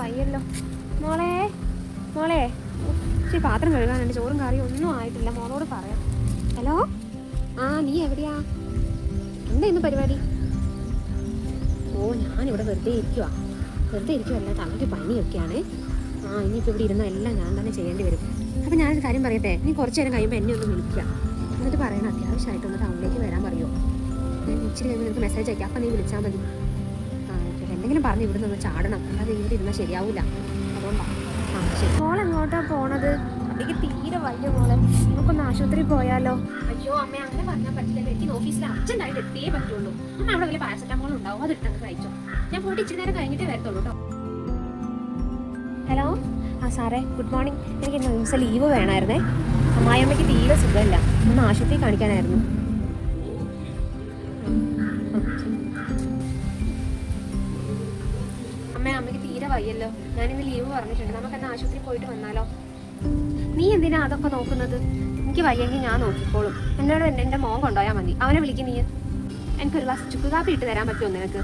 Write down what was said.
വയ്യല്ലോ. മോളെ മോളെ ഇച്ചിരി പാത്രം കഴുകാനുണ്ട്, ചോറും കറിയും ഒന്നും ആയിട്ടില്ല. മോളോട് പറയാം. ഹലോ, ആ നീ എവിടെയാ? എന്താ ഇന്ന് പരിപാടി? ഓ ഞാനിവിടെ വെറുതെ ഇരിക്കുവല്ല, തലയ്ക്ക് പനിയൊക്കെയാണ്. ഇനിയിപ്പോൾ ഇവിടെ ഇരുന്ന എല്ലാം ഞാൻ തന്നെ ചെയ്യേണ്ടി വരും. അപ്പം ഞാനൊരു കാര്യം പറയട്ടെ, നീ കുറച്ച് നേരം കഴിയുമ്പോൾ എന്നെ ഒന്ന് വിളിക്കുക. എന്നിട്ട് പറയണം അത്യാവശ്യമായിട്ടൊന്ന് ടൗണിലേക്ക് വരാൻ പറയുമോ? ഞാൻ ഇച്ചിരി കഴിയുമ്പോൾ നിനക്ക് മെസ്സേജ് അയക്കാം, അപ്പം നീ വിളിച്ചാൽ മതി. എന്തെങ്കിലും പറഞ്ഞ് ഇവിടെ നിന്ന് ചാടണം, അല്ലാതെ ഇവിടെ ഇരുന്നാൽ ശരിയാവില്ല. അതുകൊണ്ടാണ്. ശരി. മോളെങ്ങോട്ടാ പോണത്? എനിക്ക് തീരെ വയ്യ മോളെ, നമുക്കൊന്ന് ആശുപത്രിയിൽ പോയാലോ? അയ്യോ അമ്മ, അങ്ങനെ പറഞ്ഞാൽ പറ്റില്ല. എനിക്ക് ഓഫീസിൽ അർജന്റായിട്ട് എത്തിയേ പറ്റുള്ളൂ. അമ്മ അവിടെ വലിയ പാരസെറ്റമോൾ ഉണ്ടാവും, അത് ഇട്ടങ്ങ് കഴിച്ചോ. ഞാൻ പോയിട്ട് ഇച്ചിരി നേരം കഴിഞ്ഞിട്ടേ വരത്തുള്ളൂ കേട്ടോ. ഹലോ, സാറേ ഗുഡ് മോർണിംഗ്. എനിക്ക് ഇന്ന് ദിവസം ലീവ് വേണമായിരുന്നേ. അമ്മായിയമ്മയ്ക്ക് തീരെ സുഖമില്ല, ഒന്ന് ആശുപത്രിയിൽ കാണിക്കാനായിരുന്നു. അമ്മയ്ക്ക് തീരെ വയ്യല്ലോ, ഞാനിന്ന് ലീവ് പറഞ്ഞിട്ടുണ്ട്. നമുക്കെന്നാ ആശുപത്രിയിൽ പോയിട്ട് വന്നാലോ? നീ എന്തിനാ അതൊക്കെ നോക്കുന്നത്? എനിക്ക് വയ്യെങ്കിൽ ഞാൻ നോക്കിക്കോളും. എന്നോട് എൻ്റെ മോൻ കൊണ്ടുപോയാൽ മതി. അവനെ വിളിക്കും നീ. എനിക്കൊരു ഗ്ലാസ് ചുക്ക് കാപ്പി ഇട്ട് തരാൻ പറ്റുമോ നിനക്ക്?